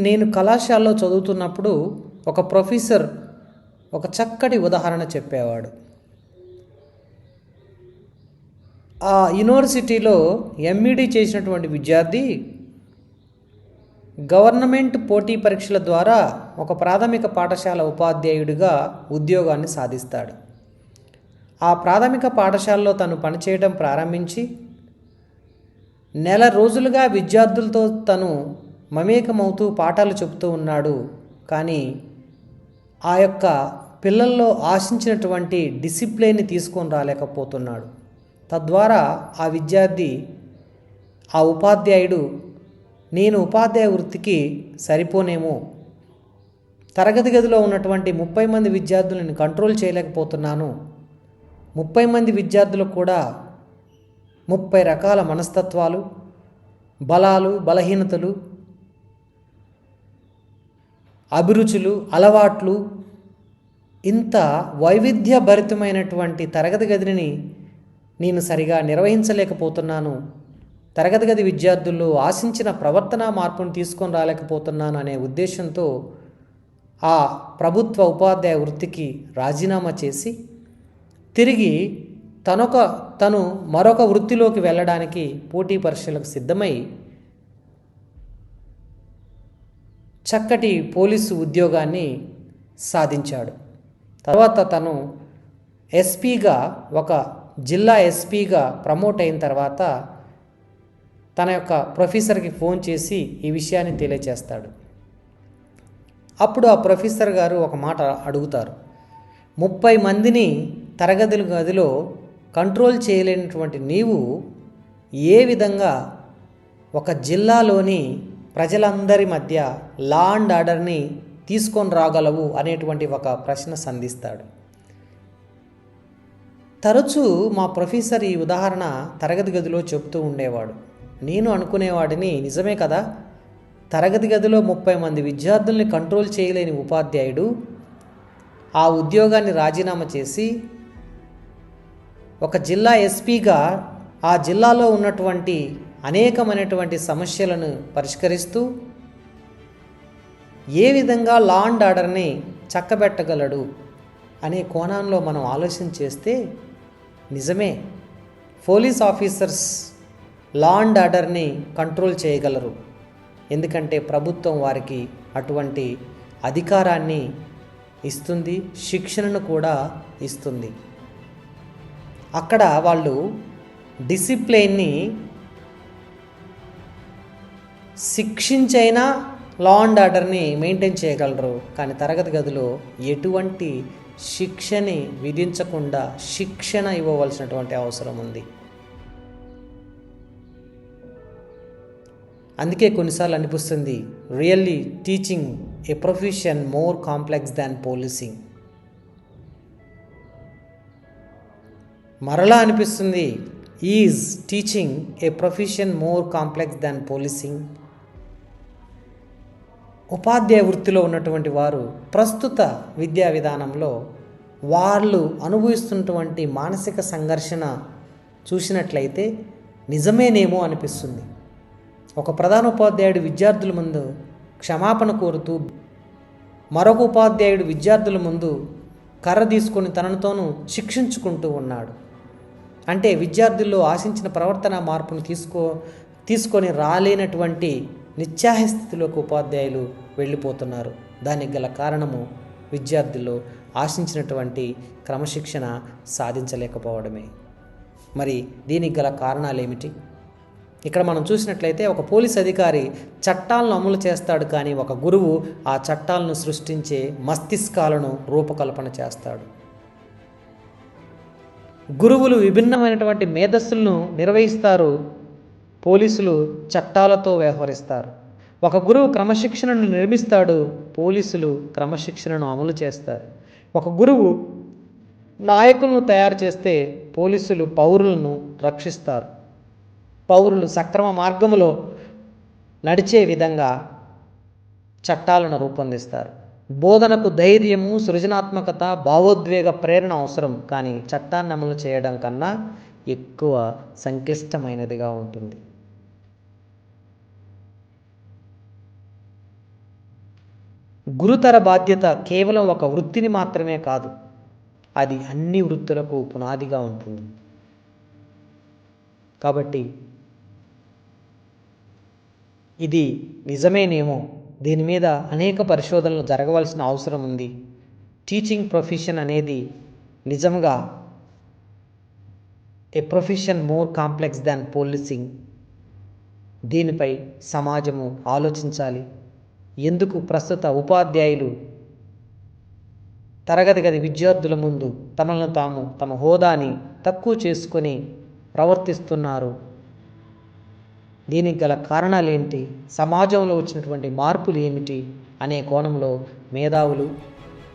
నేను కళాశాలలో చదువుతున్నప్పుడు ఒక ప్రొఫెసర్ ఒక చక్కటి ఉదాహరణ చెప్పేవాడు. ఆ యూనివర్సిటీలో ఎంఈడి చేసినటువంటి విద్యార్థి గవర్నమెంట్ పోటీ పరీక్షల ద్వారా ఒక ప్రాథమిక పాఠశాల ఉపాధ్యాయుడిగా ఉద్యోగాన్ని సాధిస్తాడు. ఆ ప్రాథమిక పాఠశాలలో తను పనిచేయడం ప్రారంభించి నెల రోజులుగా విద్యార్థులతో తను మమేకమవుతూ పాఠాలు చెబుతూ ఉన్నాడు. కానీ ఆ యొక్క పిల్లల్లో ఆశించినటువంటి డిసిప్లిన్ని తీసుకొని రాలేకపోతున్నాడు. తద్వారా ఆ విద్యార్థి, ఆ ఉపాధ్యాయుడు, నేను ఉపాధ్యాయ వృత్తికి సరిపోనేమో, తరగతి గదిలో ఉన్నటువంటి 30 మంది విద్యార్థులను కంట్రోల్ చేయలేకపోతున్నాను, 30 మంది విద్యార్థులకు కూడా 30 రకాల మనస్తత్వాలు, బలాలు, బలహీనతలు, అభిరుచులు, అలవాట్లు, ఇంత వైవిధ్యభరితమైనటువంటి తరగతి గదిని నేను సరిగా నిర్వహించలేకపోతున్నాను, తరగతి గది విద్యార్థుల్లో ఆశించిన ప్రవర్తన మార్పును తీసుకొని రాలేకపోతున్నాను అనే ఉద్దేశంతో ఆ ప్రభుత్వ ఉపాధ్యాయ వృత్తికి రాజీనామా చేసి తిరిగి తను మరొక వృత్తిలోకి వెళ్ళడానికి పోటీ పరీక్షలకు సిద్ధమై చక్కటి పోలీసు ఉద్యోగాన్ని సాధించాడు. తర్వాత తను ఎస్పీగా, ఒక జిల్లా ఎస్పీగా ప్రమోట్ అయిన తర్వాత తన యొక్క ప్రొఫెసర్కి ఫోన్ చేసి ఈ విషయాన్ని తెలియచేస్తాడు. అప్పుడు ఆ ప్రొఫెసర్ గారు ఒక మాట అడుగుతారు. 30 మందిని తరగతి గదిలో కంట్రోల్ చేయలేనటువంటి నీవు ఏ విధంగా ఒక జిల్లాలోని ప్రజలందరి మధ్య లా అండ్ ఆర్డర్ని తీసుకొని రాగలవు అనేటువంటి ఒక ప్రశ్న సంధిస్తాడు. తరచూ మా ప్రొఫెసర్ ఈ ఉదాహరణ తరగతి గదిలో చెప్తూ ఉండేవాడు. నేను అనుకునేవాడిని, నిజమే కదా, తరగతి గదిలో 30 మంది విద్యార్థుల్ని కంట్రోల్ చేయలేని ఉపాధ్యాయుడు ఆ ఉద్యోగాన్ని రాజీనామా చేసి ఒక జిల్లా ఎస్పీగా ఆ జిల్లాలో ఉన్నటువంటి అనేకమైనటువంటి సమస్యలను పరిష్కరిస్తూ ఏ విధంగా లా అండ్ ఆర్డర్ని చక్కబెట్టగలడు అనే కోణంలో మనం ఆలోచన చేస్తే నిజమే, పోలీస్ ఆఫీసర్స్ లా అండ్ ఆర్డర్ని కంట్రోల్ చేయగలరు. ఎందుకంటే ప్రభుత్వం వారికి అటువంటి అధికారాన్ని ఇస్తుంది, శిక్షణను కూడా ఇస్తుంది. అక్కడ వాళ్ళు డిసిప్లైన్ని శిక్షించైనా లా అండ్ ఆర్డర్ని మెయింటైన్ చేయగలరు. కానీ తరగతి గదిలో ఎటువంటి శిక్షని విధించకుండా శిక్షణ ఇవ్వవలసినటువంటి అవసరం ఉంది. అందుకే కొన్నిసార్లు అనిపిస్తుంది, రియల్లీ టీచింగ్ ఏ ప్రొఫెషన్ మోర్ కాంప్లెక్స్ దాన్ పోలీసింగ్. మరలా అనిపిస్తుంది, is teaching A profession more complex than policing. ఉపాధ్యాయ వృత్తిలో ఉన్నటువంటి వారు ప్రస్తుత విద్యా విధానంలో వాళ్ళు అనుభవిస్తున్నటువంటి మానసిక సంఘర్షణ చూసినట్లయితే నిజమేనేమో అనిపిస్తుంది. ఒక ప్రధాన ఉపాధ్యాయుడు విద్యార్థుల ముందు క్షమాపణ కోరుతూ మరొక ఉపాధ్యాయుడు విద్యార్థుల ముందు కర్ర తీసుకొని తనను తాను శిక్షించుకుంటూ ఉన్నాడు. అంటే విద్యార్థుల్లో ఆశించిన ప్రవర్తన మార్పును తీసుకొని రాలేనటువంటి నిత్యాహ స్థితిలోకి ఉపాధ్యాయులు వెళ్ళిపోతున్నారు. దానికి గల కారణము విద్యార్థుల్లో ఆశించినటువంటి క్రమశిక్షణ సాధించలేకపోవడమే. మరి దీనికి గల కారణాలు ఏమిటి? ఇక్కడ మనం చూసినట్లయితే ఒక పోలీస్ అధికారి చట్టాలను అమలు చేస్తాడు, కానీ ఒక గురువు ఆ చట్టాలను సృష్టించే మస్తిష్కాలను రూపకల్పన చేస్తాడు. గురువులు విభిన్నమైనటువంటి మేధస్సులను నిర్వహిస్తారు, పోలీసులు చట్టాలతో వ్యవహరిస్తారు. ఒక గురువు క్రమశిక్షణను నిర్మిస్తాడు, పోలీసులు క్రమశిక్షణను అమలు చేస్తారు. ఒక గురువు నాయకులను తయారు చేస్తే పోలీసులు పౌరులను రక్షిస్తారు. పౌరులు సక్రమ మార్గంలో నడిచే విధంగా చట్టాలను రూపొందిస్తారు. బోధనకు ధైర్యము, సృజనాత్మకత, భావోద్వేగ ప్రేరణ అవసరం, కానీ చట్టాన్ని అమలు చేయడం కన్నా ఎక్కువ సంక్లిష్టమైనదిగా ఉంటుంది. గురుతర బాధ్యత కేవలం ఒక వృత్తిని మాత్రమే కాదు, అది అన్ని వృత్తులకు పునాదిగా ఉంటుంది. కాబట్టి ఇది నిజమేనేమో, దీని మీద అనేక పరిశోధనలు జరగవలసిన అవసరం ఉంది. టీచింగ్ ప్రొఫెషన్ అనేది నిజంగా ఏ ప్రొఫెషన్ మోర్ కాంప్లెక్స్ దాన్ పోలీసింగ్. దీనిపై సమాజము ఆలోచించాలి. ఎందుకు ప్రస్తుత ఉపాధ్యాయులు తరగతి గది విద్యార్థుల ముందు తమను తాము తమ హోదాని తక్కువ చేసుకొని ప్రవర్తిస్తున్నారు? దీనికి గల కారణాలు ఏంటి, సమాజంలో వచ్చినటువంటి మార్పులు ఏమిటి అనే కోణంలో మేధావులు